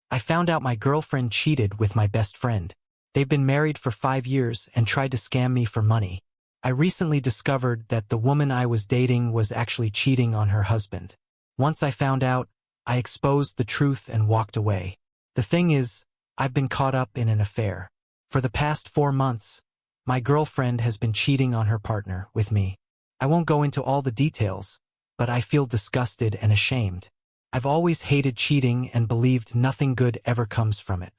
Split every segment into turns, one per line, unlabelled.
I found out my girlfriend cheated with my best friend. They've been married for 5 years and tried to scam me for money. I recently discovered that the woman I was dating was actually cheating on her husband. Once I found out, I exposed the truth and walked away. The thing is, I've been caught up in an affair. For the past 4 months, my girlfriend has been cheating on her partner with me. I won't go into all the details, but I feel disgusted and ashamed. I've always hated cheating and believed nothing good ever comes from it.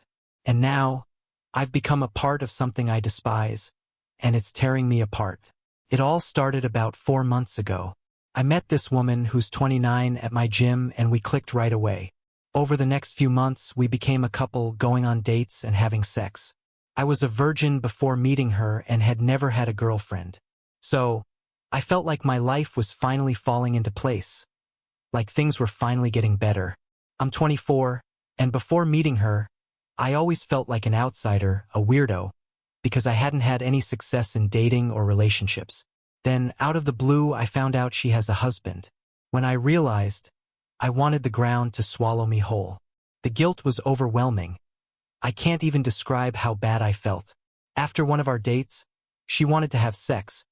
And now, I've become a part of something I despise, and it's tearing me apart. It all started about 4 months ago. I met this woman who's 29 at my gym and we clicked right away. Over the next few months, we became a couple, going on dates and having sex. I was a virgin before meeting her and had never had a girlfriend. So, I felt like my life was finally falling into place. Like things were finally getting better. I'm 24, and before meeting her, I always felt like an outsider, a weirdo, because I hadn't had any success in dating or relationships. Then, out of the blue, I found out she has a husband. When I realized, I wanted the ground to swallow me whole. The guilt was overwhelming. I can't even describe how bad I felt. After one of our dates, she wanted to have sex,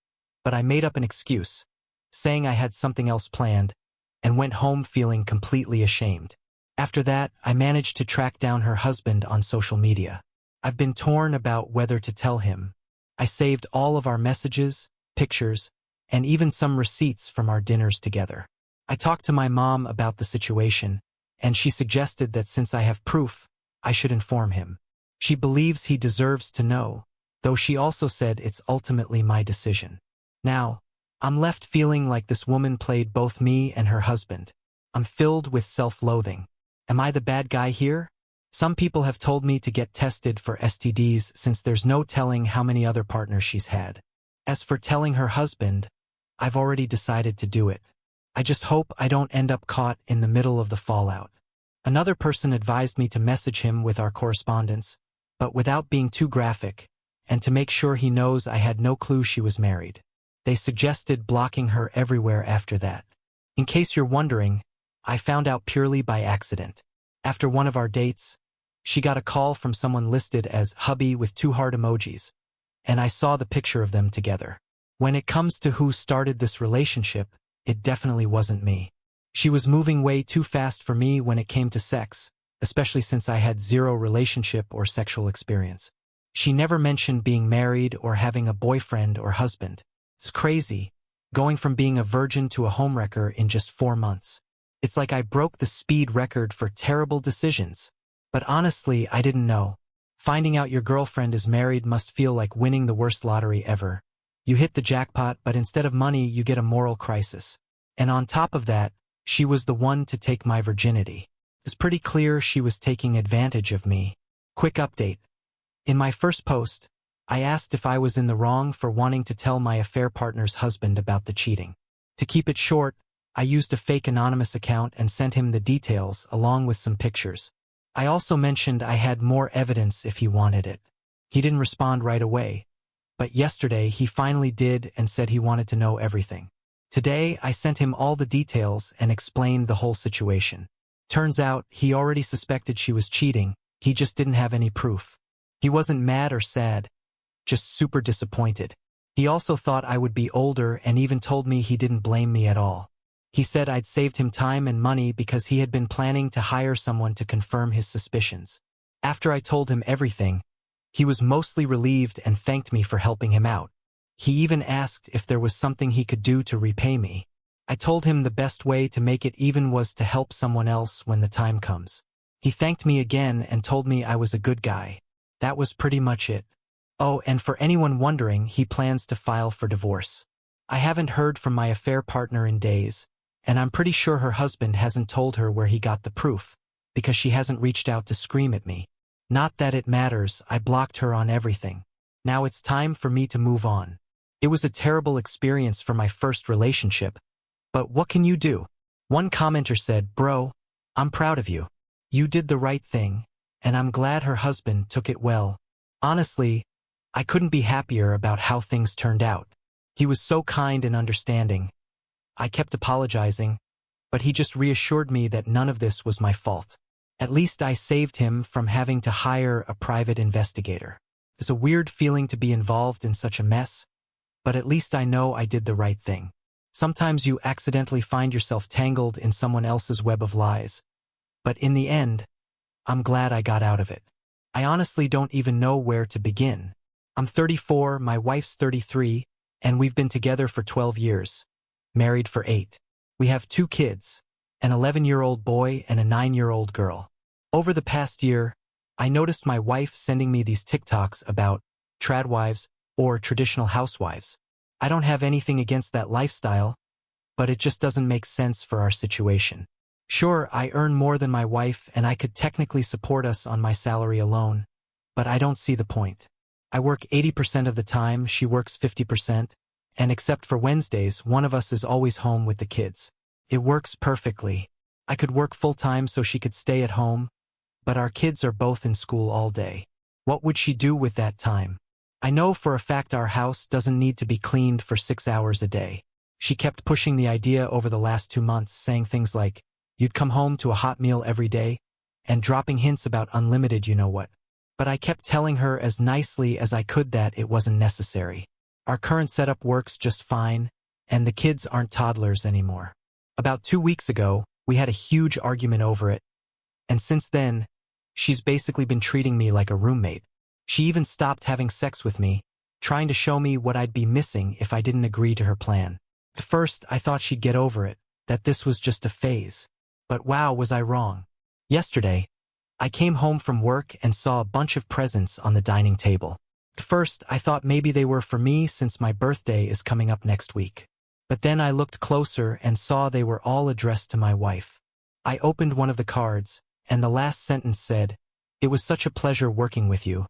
but I made up an excuse, saying I had something else planned, and went home feeling completely ashamed. After that, I managed to track down her husband on social media. I've been torn about whether to tell him. I saved all of our messages, pictures, and even some receipts from our dinners together. I talked to my mom about the situation, and she suggested that since I have proof, I should inform him. She believes he deserves to know, though she also said it's ultimately my decision. Now, I'm left feeling like this woman played both me and her husband. I'm filled with self-loathing. Am I the bad guy here? Some people have told me to get tested for STDs since there's no telling how many other partners she's had. As for telling her husband, I've already decided to do it. I just hope I don't end up caught in the middle of the fallout. Another person advised me to message him with our correspondence, but without being too graphic, and to make sure he knows I had no clue she was married. They suggested blocking her everywhere after that. In case you're wondering, I found out purely by accident. After one of our dates, she got a call from someone listed as hubby with 2 heart emojis, and I saw the picture of them together. When it comes to who started this relationship, it definitely wasn't me. She was moving way too fast for me when it came to sex, especially since I had 0 relationship or sexual experience. She never mentioned being married or having a boyfriend or husband. It's crazy, going from being a virgin to a homewrecker in just 4 months. It's like I broke the speed record for terrible decisions. But honestly, I didn't know. Finding out your girlfriend is married must feel like winning the worst lottery ever. You hit the jackpot, but instead of money, you get a moral crisis. And on top of that, she was the one to take my virginity. It's pretty clear she was taking advantage of me. Quick update. In my first post, I asked if I was in the wrong for wanting to tell my affair partner's husband about the cheating. To keep it short, I used a fake anonymous account and sent him the details along with some pictures. I also mentioned I had more evidence if he wanted it. He didn't respond right away, but yesterday he finally did and said he wanted to know everything. Today, I sent him all the details and explained the whole situation. Turns out, he already suspected she was cheating, he just didn't have any proof. He wasn't mad or sad, just super disappointed. He also thought I would be older and even told me he didn't blame me at all. He said I'd saved him time and money because he had been planning to hire someone to confirm his suspicions. After I told him everything, he was mostly relieved and thanked me for helping him out. He even asked if there was something he could do to repay me. I told him the best way to make it even was to help someone else when the time comes. He thanked me again and told me I was a good guy. That was pretty much it. Oh, and for anyone wondering, he plans to file for divorce. I haven't heard from my affair partner in days, and I'm pretty sure her husband hasn't told her where he got the proof, because she hasn't reached out to scream at me. Not that it matters, I blocked her on everything. Now it's time for me to move on. It was a terrible experience for my first relationship, but what can you do? One commenter said, "Bro, I'm proud of you. You did the right thing, and I'm glad her husband took it well." Honestly, I couldn't be happier about how things turned out. He was so kind and understanding. I kept apologizing, but he just reassured me that none of this was my fault. At least I saved him from having to hire a private investigator. It's a weird feeling to be involved in such a mess, but at least I know I did the right thing. Sometimes you accidentally find yourself tangled in someone else's web of lies, but in the end, I'm glad I got out of it. I honestly don't even know where to begin. I'm 34, my wife's 33, and we've been together for 12 years, married for 8. We have 2 kids, an 11-year-old boy and a 9-year-old girl. Over the past year, I noticed my wife sending me these TikToks about tradwives or traditional housewives. I don't have anything against that lifestyle, but it just doesn't make sense for our situation. Sure, I earn more than my wife and I could technically support us on my salary alone, but I don't see the point. I work 80% of the time, she works 50%, and except for Wednesdays, one of us is always home with the kids. It works perfectly. I could work full-time so she could stay at home, but our kids are both in school all day. What would she do with that time? I know for a fact our house doesn't need to be cleaned for 6 hours a day. She kept pushing the idea over the last 2 months, saying things like, "You'd come home to a hot meal every day," and dropping hints about unlimited you-know-what. But I kept telling her as nicely as I could that it wasn't necessary. Our current setup works just fine, and the kids aren't toddlers anymore. About 2 weeks ago, we had a huge argument over it, and since then, she's basically been treating me like a roommate. She even stopped having sex with me, trying to show me what I'd be missing if I didn't agree to her plan. At first, I thought she'd get over it, that this was just a phase. But wow, was I wrong. Yesterday, I came home from work and saw a bunch of presents on the dining table. At first, I thought maybe they were for me since my birthday is coming up next week. But then I looked closer and saw they were all addressed to my wife. I opened one of the cards, and the last sentence said, "It was such a pleasure working with you,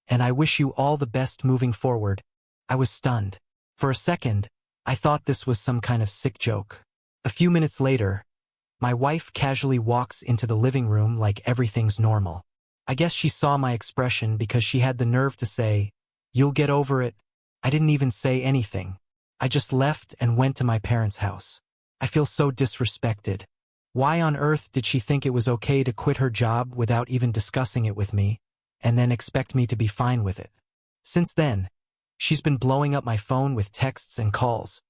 and I wish you all the best moving forward." I was stunned. For a second, I thought this was some kind of sick joke. A few minutes later, my wife casually walks into the living room like everything's normal. I guess she saw my expression because she had the nerve to say, "You'll get over it." I didn't even say anything. I just left and went to my parents' house. I feel so disrespected. Why on earth did she think it was okay to quit her job without even discussing it with me, and then expect me to be fine with it? Since then, she's been blowing up my phone with texts and calls,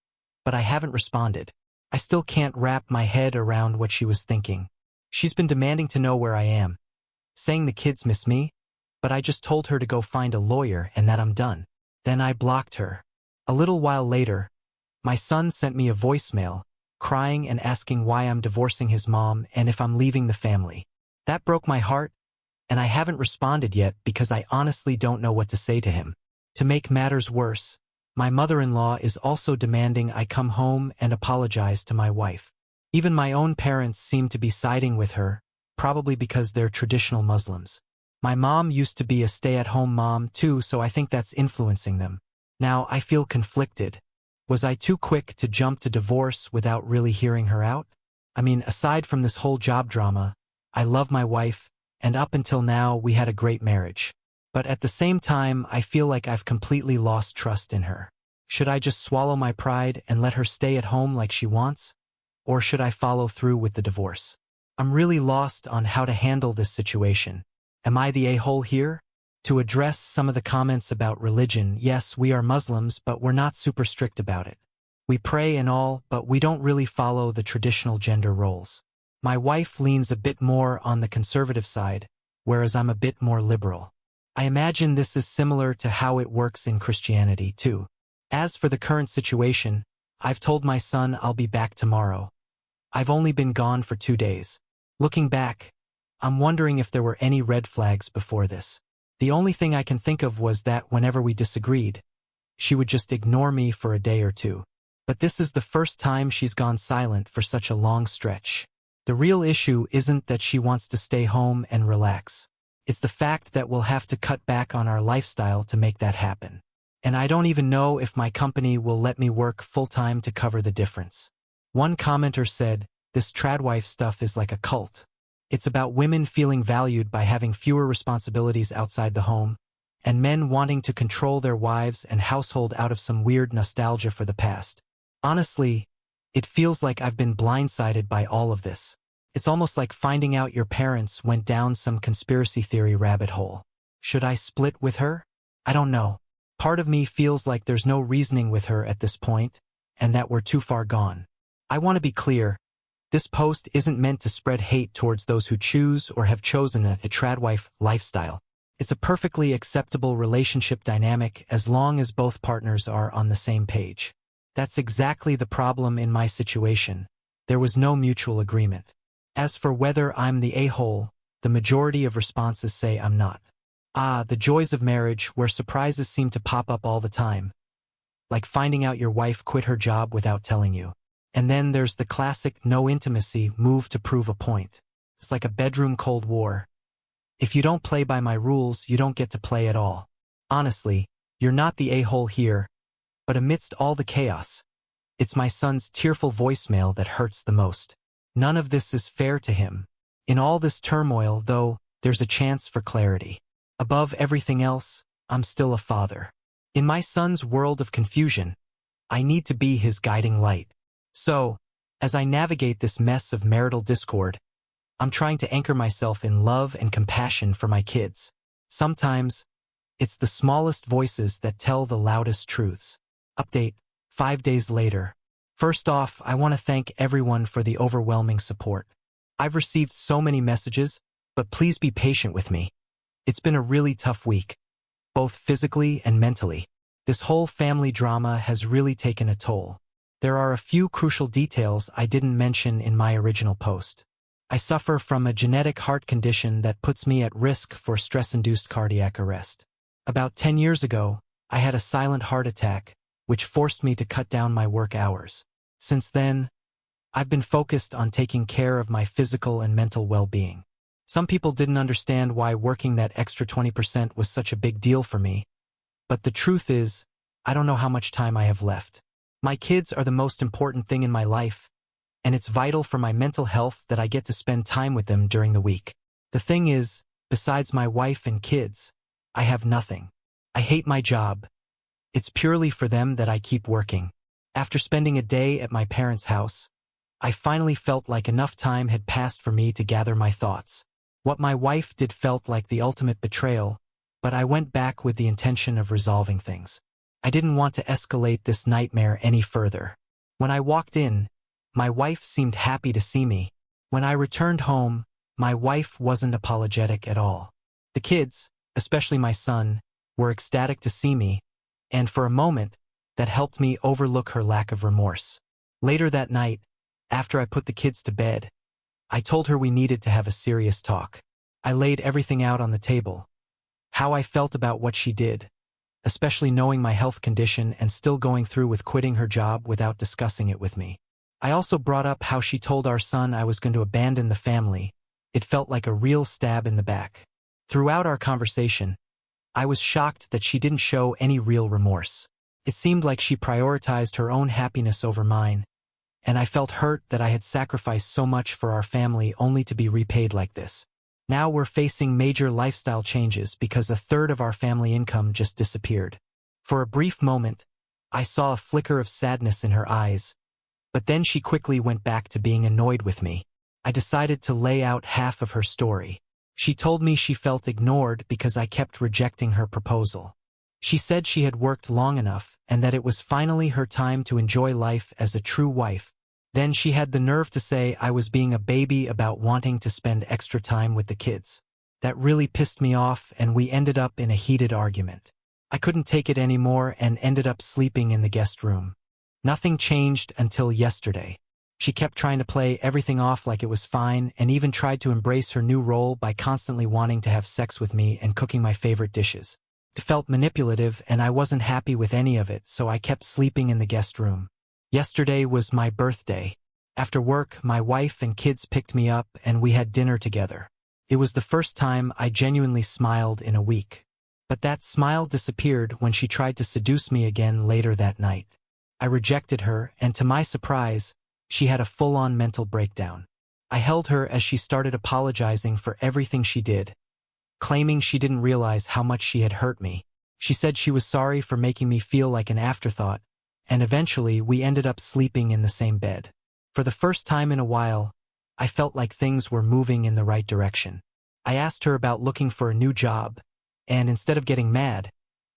but I haven't responded. I still can't wrap my head around what she was thinking. She's been demanding to know where I am, saying the kids miss me, but I just told her to go find a lawyer and that I'm done. Then I blocked her. A little while later, my son sent me a voicemail, crying and asking why I'm divorcing his mom and if I'm leaving the family. That broke my heart, and I haven't responded yet because I honestly don't know what to say to him. To make matters worse, my mother-in-law is also demanding I come home and apologize to my wife. Even my own parents seem to be siding with her, probably because they're traditional Muslims. My mom used to be a stay-at-home mom too, so I think that's influencing them. Now I feel conflicted. Was I too quick to jump to divorce without really hearing her out? I mean, aside from this whole job drama, I love my wife, and up until now we had a great marriage. But at the same time, I feel like I've completely lost trust in her. Should I just swallow my pride and let her stay at home like she wants? Or should I follow through with the divorce? I'm really lost on how to handle this situation. Am I the a-hole here? To address some of the comments about religion, yes, we are Muslims, but we're not super strict about it. We pray and all, but we don't really follow the traditional gender roles. My wife leans a bit more on the conservative side, whereas I'm a bit more liberal. I imagine this is similar to how it works in Christianity, too. As for the current situation, I've told my son I'll be back tomorrow. I've only been gone for 2 days. Looking back, I'm wondering if there were any red flags before this. The only thing I can think of was that whenever we disagreed, she would just ignore me for a day or two. But this is the first time she's gone silent for such a long stretch. The real issue isn't that she wants to stay home and relax. It's the fact that we'll have to cut back on our lifestyle to make that happen. And I don't even know if my company will let me work full-time to cover the difference. One commenter said, "This tradwife stuff is like a cult. It's about women feeling valued by having fewer responsibilities outside the home, and men wanting to control their wives and household out of some weird nostalgia for the past." Honestly, it feels like I've been blindsided by all of this. It's almost like finding out your parents went down some conspiracy theory rabbit hole. Should I split with her? I don't know. Part of me feels like there's no reasoning with her at this point, and that we're too far gone. I want to be clear. This post isn't meant to spread hate towards those who choose or have chosen a tradwife lifestyle. It's a perfectly acceptable relationship dynamic as long as both partners are on the same page. That's exactly the problem in my situation. There was no mutual agreement. As for whether I'm the a-hole, the majority of responses say I'm not. The joys of marriage where surprises seem to pop up all the time. Like finding out your wife quit her job without telling you. And then there's the classic no intimacy move to prove a point. It's like a bedroom Cold War. If you don't play by my rules, you don't get to play at all. Honestly, you're not the a-hole here, but amidst all the chaos, it's my son's tearful voicemail that hurts the most. None of this is fair to him. In all this turmoil, though, there's a chance for clarity. Above everything else, I'm still a father. In my son's world of confusion, I need to be his guiding light. So, as I navigate this mess of marital discord, I'm trying to anchor myself in love and compassion for my kids. Sometimes, it's the smallest voices that tell the loudest truths. Update, 5 days later. First off, I want to thank everyone for the overwhelming support. I've received so many messages, but please be patient with me. It's been a really tough week, both physically and mentally. This whole family drama has really taken a toll. There are a few crucial details I didn't mention in my original post. I suffer from a genetic heart condition that puts me at risk for stress-induced cardiac arrest. About 10 years ago, I had a silent heart attack, which forced me to cut down my work hours. Since then, I've been focused on taking care of my physical and mental well-being. Some people didn't understand why working that extra 20% was such a big deal for me, but the truth is, I don't know how much time I have left. My kids are the most important thing in my life, and it's vital for my mental health that I get to spend time with them during the week. The thing is, besides my wife and kids, I have nothing. I hate my job. It's purely for them that I keep working. After spending a day at my parents' house, I finally felt like enough time had passed for me to gather my thoughts. What my wife did felt like the ultimate betrayal, but I went back with the intention of resolving things. I didn't want to escalate this nightmare any further. When I walked in, my wife seemed happy to see me. When I returned home, my wife wasn't apologetic at all. The kids, especially my son, were ecstatic to see me, and for a moment, that helped me overlook her lack of remorse. Later that night, after I put the kids to bed, I told her we needed to have a serious talk. I laid everything out on the table. How I felt about what she did, especially knowing my health condition and still going through with quitting her job without discussing it with me. I also brought up how she told our son I was going to abandon the family. It felt like a real stab in the back. Throughout our conversation, I was shocked that she didn't show any real remorse. It seemed like she prioritized her own happiness over mine, and I felt hurt that I had sacrificed so much for our family only to be repaid like this. Now we're facing major lifestyle changes because a third of our family income just disappeared. For a brief moment, I saw a flicker of sadness in her eyes, but then she quickly went back to being annoyed with me. I decided to lay out half of her story. She told me she felt ignored because I kept rejecting her proposal. She said she had worked long enough and that it was finally her time to enjoy life as a true wife. Then she had the nerve to say I was being a baby about wanting to spend extra time with the kids. That really pissed me off, and we ended up in a heated argument. I couldn't take it anymore and ended up sleeping in the guest room. Nothing changed until yesterday. She kept trying to play everything off like it was fine and even tried to embrace her new role by constantly wanting to have sex with me and cooking my favorite dishes. It felt manipulative and I wasn't happy with any of it, so I kept sleeping in the guest room. Yesterday was my birthday. After work, my wife and kids picked me up and we had dinner together. It was the first time I genuinely smiled in a week. But that smile disappeared when she tried to seduce me again later that night. I rejected her, and to my surprise, she had a full-on mental breakdown. I held her as she started apologizing for everything she did, claiming she didn't realize how much she had hurt me. She said she was sorry for making me feel like an afterthought, and eventually we ended up sleeping in the same bed. For the first time in a while, I felt like things were moving in the right direction. I asked her about looking for a new job, and instead of getting mad,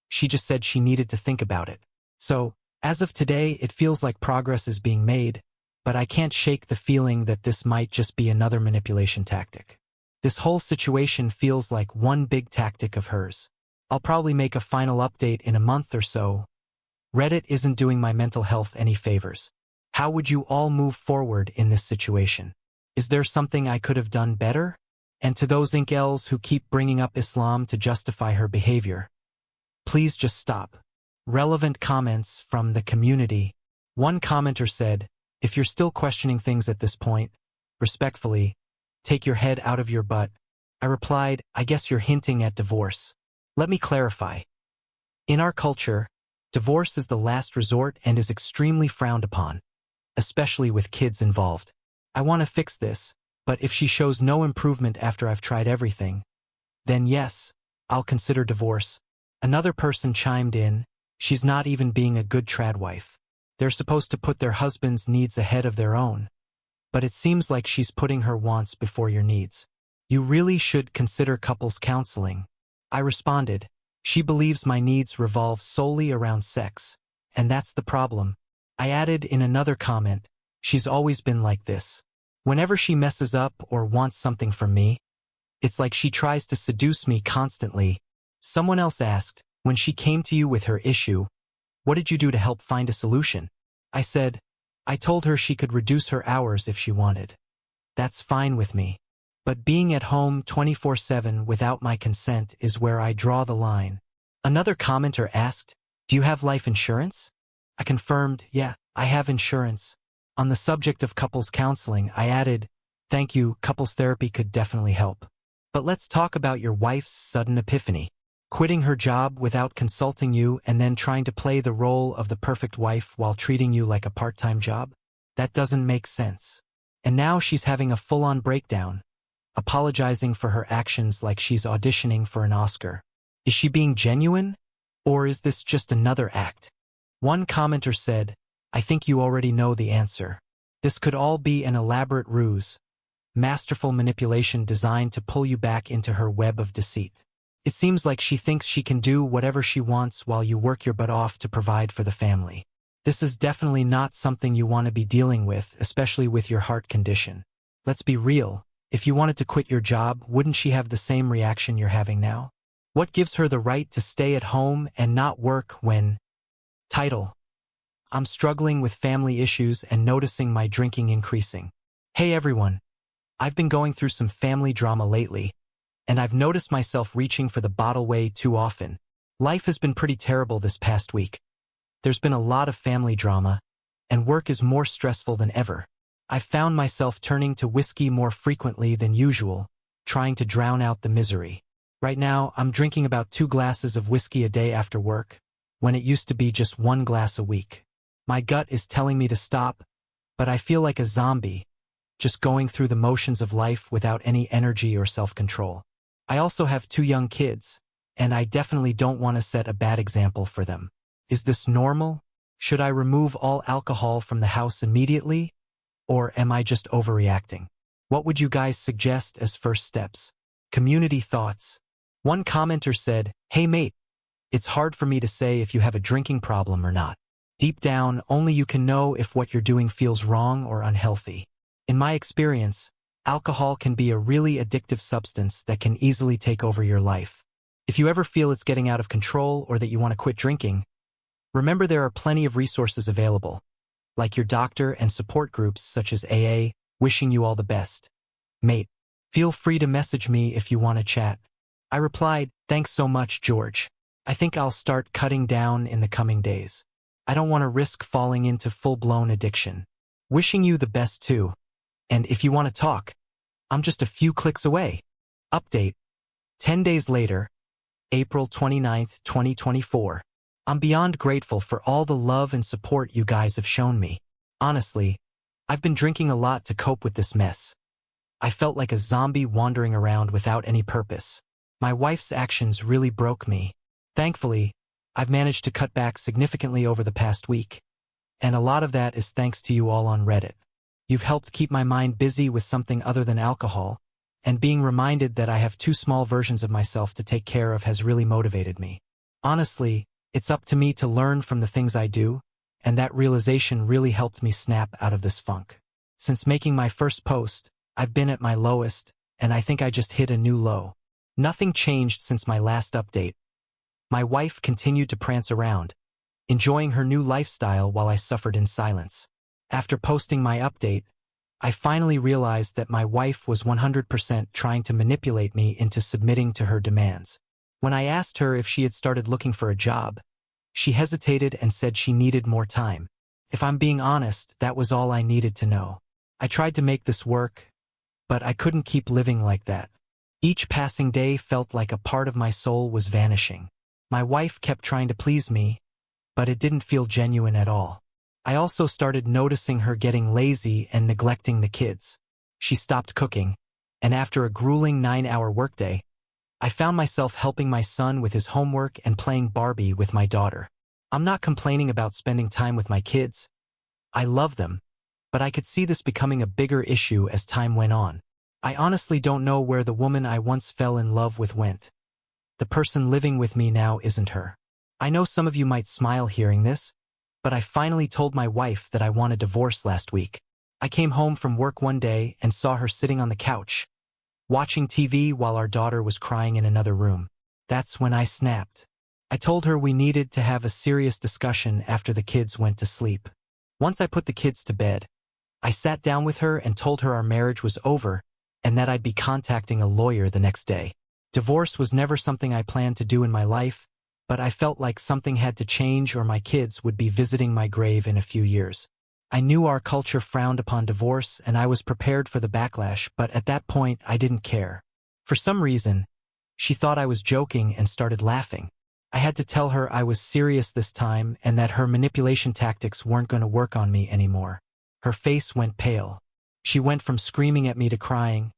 she just said she needed to think about it. So, as of today, it feels like progress is being made, but I can't shake the feeling that this might just be another manipulation tactic. This whole situation feels like one big tactic of hers. I'll probably make a final update in a month or so. Reddit isn't doing my mental health any favors. How would you all move forward in this situation? Is there something I could have done better? And to those incels who keep bringing up Islam to justify her behavior, please just stop. Relevant comments from the community. One commenter said, if you're still questioning things at this point, respectfully, take your head out of your butt. I replied, I guess you're hinting at divorce. Let me clarify. In our culture, divorce is the last resort and is extremely frowned upon, especially with kids involved. I want to fix this, but if she shows no improvement after I've tried everything, then yes, I'll consider divorce. Another person chimed in, she's not even being a good trad wife. They're supposed to put their husband's needs ahead of their own. But it seems like she's putting her wants before your needs. You really should consider couples counseling. I responded, she believes my needs revolve solely around sex, and that's the problem. I added in another comment, she's always been like this. Whenever she messes up or wants something from me, it's like she tries to seduce me constantly. Someone else asked, when she came to you with her issue, what did you do to help find a solution? I said, I told her she could reduce her hours if she wanted. That's fine with me. But being at home 24/7 without my consent is where I draw the line. Another commenter asked, do you have life insurance? I confirmed, yeah, I have insurance. On the subject of couples counseling, I added, thank you, couples therapy could definitely help. But let's talk about your wife's sudden epiphany. Quitting her job without consulting you and then trying to play the role of the perfect wife while treating you like a part-time job? That doesn't make sense. And now she's having a full-on breakdown, apologizing for her actions like she's auditioning for an Oscar. Is she being genuine? Or is this just another act? One commenter said, I think you already know the answer. This could all be an elaborate ruse, masterful manipulation designed to pull you back into her web of deceit. It seems like she thinks she can do whatever she wants while you work your butt off to provide for the family. This is definitely not something you want to be dealing with, especially with your heart condition. Let's be real. If you wanted to quit your job, wouldn't she have the same reaction you're having now? What gives her the right to stay at home and not work when? Title: I'm struggling with family issues and noticing my drinking increasing. Hey everyone. I've been going through some family drama lately, and I've noticed myself reaching for the bottle way too often. Life has been pretty terrible this past week. There's been a lot of family drama, and work is more stressful than ever. I've found myself turning to whiskey more frequently than usual, trying to drown out the misery. Right now, I'm drinking about 2 glasses of whiskey a day after work, when it used to be just 1 glass a week. My gut is telling me to stop, but I feel like a zombie, just going through the motions of life without any energy or self-control. I also have 2 young kids, and I definitely don't want to set a bad example for them. Is this normal? Should I remove all alcohol from the house immediately? Or am I just overreacting? What would you guys suggest as first steps? Community thoughts. One commenter said, hey mate, it's hard for me to say if you have a drinking problem or not. Deep down, only you can know if what you're doing feels wrong or unhealthy. In my experience, alcohol can be a really addictive substance that can easily take over your life. If you ever feel it's getting out of control or that you want to quit drinking, remember there are plenty of resources available, like your doctor and support groups such as AA. Wishing you all the best. Mate, feel free to message me if you want to chat. I replied, thanks so much, George. I think I'll start cutting down in the coming days. I don't want to risk falling into full-blown addiction. Wishing you the best too. And if you want to talk, I'm just a few clicks away. Update. 10 days later, April 29th, 2024. I'm beyond grateful for all the love and support you guys have shown me. Honestly, I've been drinking a lot to cope with this mess. I felt like a zombie wandering around without any purpose. My wife's actions really broke me. Thankfully, I've managed to cut back significantly over the past week, and a lot of that is thanks to you all on Reddit. You've helped keep my mind busy with something other than alcohol, and being reminded that I have two small versions of myself to take care of has really motivated me. Honestly, it's up to me to learn from the things I do, and that realization really helped me snap out of this funk. Since making my first post, I've been at my lowest, and I think I just hit a new low. Nothing changed since my last update. My wife continued to prance around, enjoying her new lifestyle while I suffered in silence. After posting my update, I finally realized that my wife was 100% trying to manipulate me into submitting to her demands. When I asked her if she had started looking for a job, she hesitated and said she needed more time. If I'm being honest, that was all I needed to know. I tried to make this work, but I couldn't keep living like that. Each passing day felt like a part of my soul was vanishing. My wife kept trying to please me, but it didn't feel genuine at all. I also started noticing her getting lazy and neglecting the kids. She stopped cooking, and after a grueling 9-hour workday, I found myself helping my son with his homework and playing Barbie with my daughter. I'm not complaining about spending time with my kids. I love them, but I could see this becoming a bigger issue as time went on. I honestly don't know where the woman I once fell in love with went. The person living with me now isn't her. I know some of you might smile hearing this, but I finally told my wife that I want a divorce last week. I came home from work one day and saw her sitting on the couch, watching TV while our daughter was crying in another room. That's when I snapped. I told her we needed to have a serious discussion after the kids went to sleep. Once I put the kids to bed, I sat down with her and told her our marriage was over and that I'd be contacting a lawyer the next day. Divorce was never something I planned to do in my life, but I felt like something had to change or my kids would be visiting my grave in a few years. I knew our culture frowned upon divorce and I was prepared for the backlash, but at that point I didn't care. For some reason, she thought I was joking and started laughing. I had to tell her I was serious this time and that her manipulation tactics weren't going to work on me anymore. Her face went pale. She went from screaming at me to crying,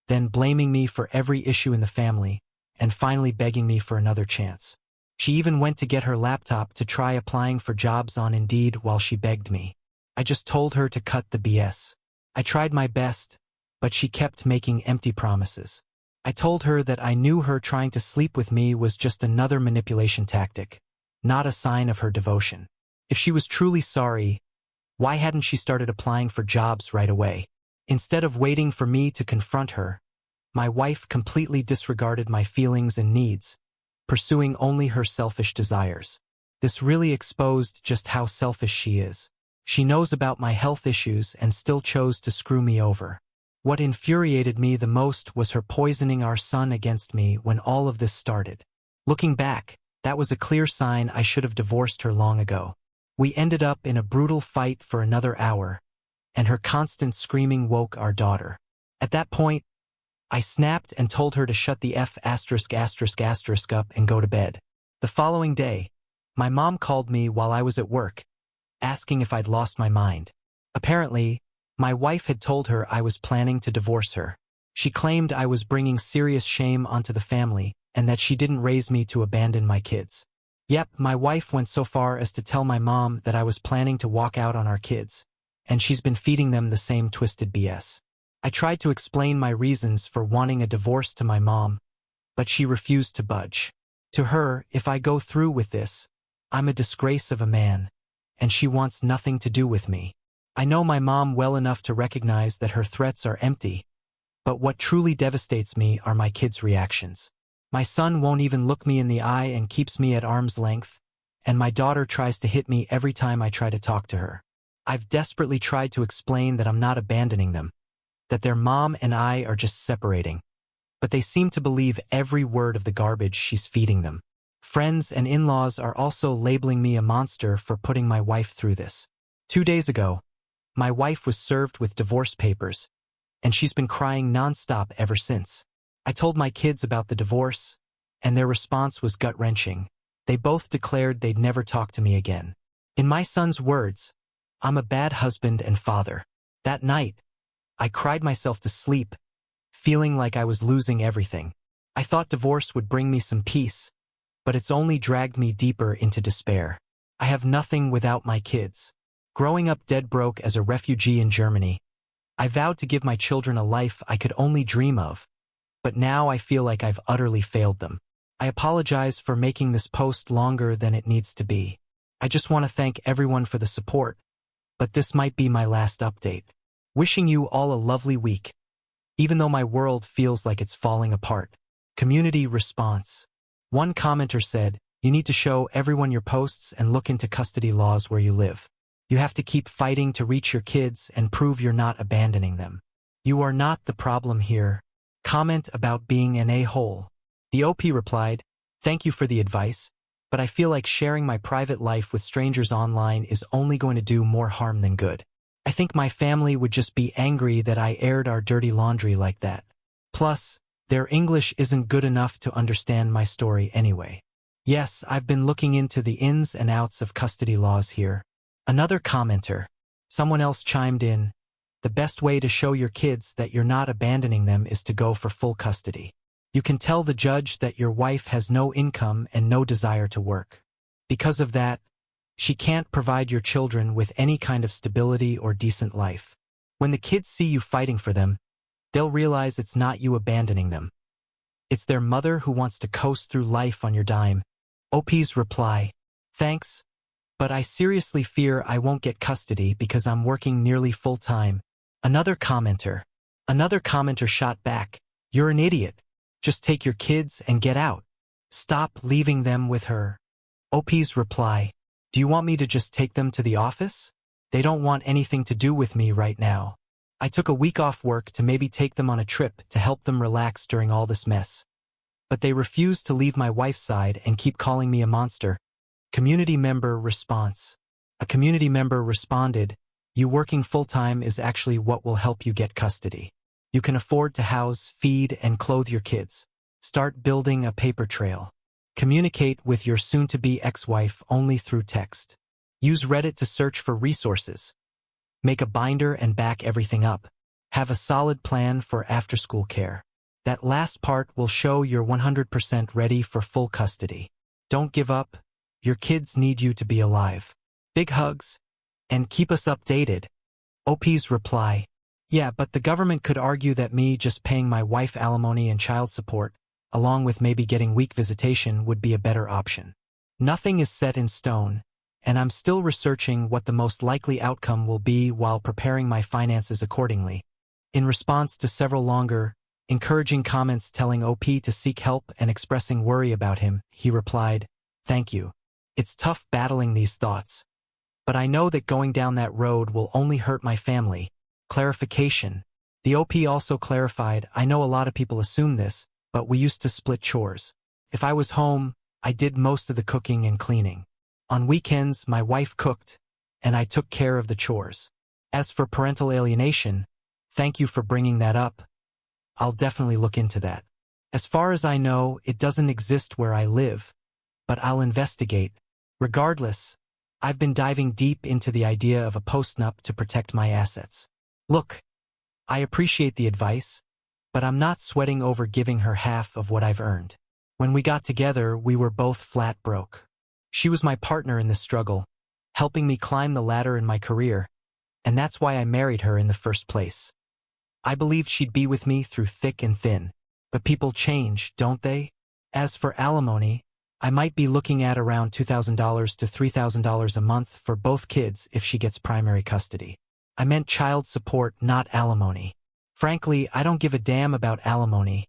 then blaming me for every issue in the family, and finally begging me for another chance. She even went to get her laptop to try applying for jobs on Indeed while she begged me. I just told her to cut the BS. I tried my best, but she kept making empty promises. I told her that I knew her trying to sleep with me was just another manipulation tactic, not a sign of her devotion. If she was truly sorry, why hadn't she started applying for jobs right away? Instead of waiting for me to confront her, my wife completely disregarded my feelings and needs, pursuing only her selfish desires. This really exposed just how selfish she is. She knows about my health issues and still chose to screw me over. What infuriated me the most was her poisoning our son against me when all of this started. Looking back, that was a clear sign I should have divorced her long ago. We ended up in a brutal fight for another hour, and her constant screaming woke our daughter. At that point, I snapped and told her to shut the F*** up and go to bed. The following day, my mom called me while I was at work, asking if I'd lost my mind. Apparently, my wife had told her I was planning to divorce her. She claimed I was bringing serious shame onto the family and that she didn't raise me to abandon my kids. Yep, my wife went so far as to tell my mom that I was planning to walk out on our kids, and she's been feeding them the same twisted BS. I tried to explain my reasons for wanting a divorce to my mom, but she refused to budge. To her, if I go through with this, I'm a disgrace of a man, and she wants nothing to do with me. I know my mom well enough to recognize that her threats are empty, but what truly devastates me are my kids' reactions. My son won't even look me in the eye and keeps me at arm's length, and my daughter tries to hit me every time I try to talk to her. I've desperately tried to explain that I'm not abandoning them, that their mom and I are just separating, but they seem to believe every word of the garbage she's feeding them. Friends and in-laws are also labeling me a monster for putting my wife through this. 2 days ago, my wife was served with divorce papers, and she's been crying nonstop ever since. I told my kids about the divorce, and their response was gut-wrenching. They both declared they'd never talk to me again. In my son's words, I'm a bad husband and father. That night, I cried myself to sleep, feeling like I was losing everything. I thought divorce would bring me some peace, but it's only dragged me deeper into despair. I have nothing without my kids. Growing up dead broke as a refugee in Germany, I vowed to give my children a life I could only dream of, but now I feel like I've utterly failed them. I apologize for making this post longer than it needs to be. I just want to thank everyone for the support, but this might be my last update. Wishing you all a lovely week, even though my world feels like it's falling apart. Community response. One commenter said, "You need to show everyone your posts and look into custody laws where you live. You have to keep fighting to reach your kids and prove you're not abandoning them. You are not the problem here. Comment about being an a-hole." The OP replied, "Thank you for the advice, but I feel like sharing my private life with strangers online is only going to do more harm than good. I think my family would just be angry that I aired our dirty laundry like that. Plus, their English isn't good enough to understand my story anyway. Yes, I've been looking into the ins and outs of custody laws here." Another commenter, someone else chimed in, "The best way to show your kids that you're not abandoning them is to go for full custody. You can tell the judge that your wife has no income and no desire to work. Because of that, she can't provide your children with any kind of stability or decent life. When the kids see you fighting for them, they'll realize it's not you abandoning them. It's their mother who wants to coast through life on your dime." OP's reply, "Thanks, but I seriously fear I won't get custody because I'm working nearly full-time." Another commenter shot back, "You're an idiot. Just take your kids and get out. Stop leaving them with her." OP's reply, "Do you want me to just take them to the office? They don't want anything to do with me right now. I took a week off work to maybe take them on a trip to help them relax during all this mess. But they refuse to leave my wife's side and keep calling me a monster." Community member response. A community member responded, "You working full-time is actually what will help you get custody. You can afford to house, feed, and clothe your kids. Start building a paper trail. Communicate with your soon-to-be ex-wife only through text. Use Reddit to search for resources. Make a binder and back everything up. Have a solid plan for after-school care. That last part will show you're 100% ready for full custody. Don't give up. Your kids need you to be alive. Big hugs, and keep us updated." OP's reply, "Yeah, but the government could argue that me just paying my wife alimony and child support, along with maybe getting week visitation, would be a better option. Nothing is set in stone, and I'm still researching what the most likely outcome will be while preparing my finances accordingly." In response to several longer, encouraging comments telling OP to seek help and expressing worry about him, he replied, "Thank you. It's tough battling these thoughts, but I know that going down that road will only hurt my family." Clarification. The OP also clarified, "I know a lot of people assume this, but we used to split chores. If I was home, I did most of the cooking and cleaning. On weekends, my wife cooked, and I took care of the chores. As for parental alienation, thank you for bringing that up. I'll definitely look into that. As far as I know, it doesn't exist where I live, but I'll investigate. Regardless, I've been diving deep into the idea of a postnup to protect my assets. Look, I appreciate the advice, but I'm not sweating over giving her half of what I've earned. When we got together, we were both flat broke. She was my partner in this struggle, helping me climb the ladder in my career, and that's why I married her in the first place. I believed she'd be with me through thick and thin, but people change, don't they? As for alimony, I might be looking at around $2,000 to $3,000 a month for both kids if she gets primary custody. I meant child support, not alimony. Frankly, I don't give a damn about alimony.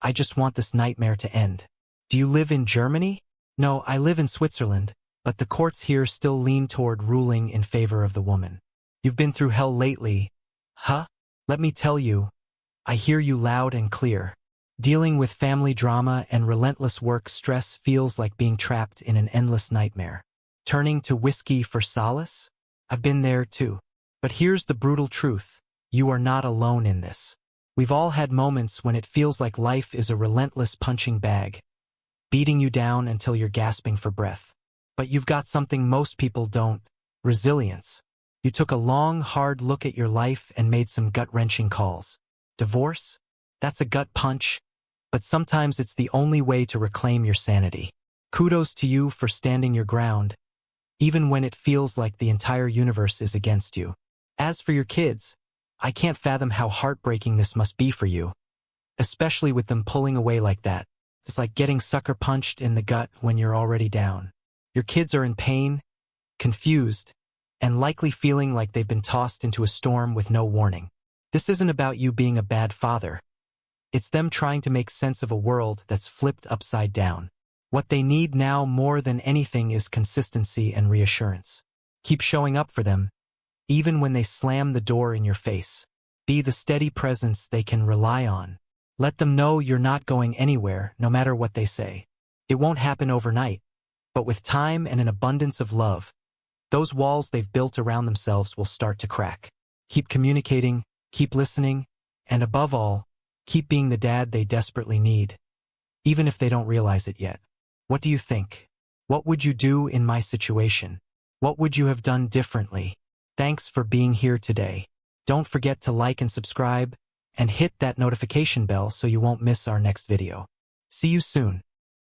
I just want this nightmare to end." "Do you live in Germany?" "No, I live in Switzerland, but the courts here still lean toward ruling in favor of the woman." "You've been through hell lately, huh?" "Let me tell you, I hear you loud and clear. Dealing with family drama and relentless work stress feels like being trapped in an endless nightmare. Turning to whiskey for solace? I've been there too. But here's the brutal truth. You are not alone in this. We've all had moments when it feels like life is a relentless punching bag, beating you down until you're gasping for breath. But you've got something most people don't: resilience. You took a long, hard look at your life and made some gut-wrenching calls. Divorce? That's a gut punch, but sometimes it's the only way to reclaim your sanity. Kudos to you for standing your ground, even when it feels like the entire universe is against you. As for your kids, I can't fathom how heartbreaking this must be for you, especially with them pulling away like that. It's like getting sucker punched in the gut when you're already down. Your kids are in pain, confused, and likely feeling like they've been tossed into a storm with no warning. This isn't about you being a bad father. It's them trying to make sense of a world that's flipped upside down. What they need now more than anything is consistency and reassurance. Keep showing up for them, even when they slam the door in your face. Be the steady presence they can rely on. Let them know you're not going anywhere, no matter what they say. It won't happen overnight, but with time and an abundance of love, those walls they've built around themselves will start to crack. Keep communicating, keep listening, and above all, keep being the dad they desperately need, even if they don't realize it yet. What do you think? What would you do in my situation? What would you have done differently? Thanks for being here today. Don't forget to like and subscribe, and hit that notification bell so you won't miss our next video. See you soon.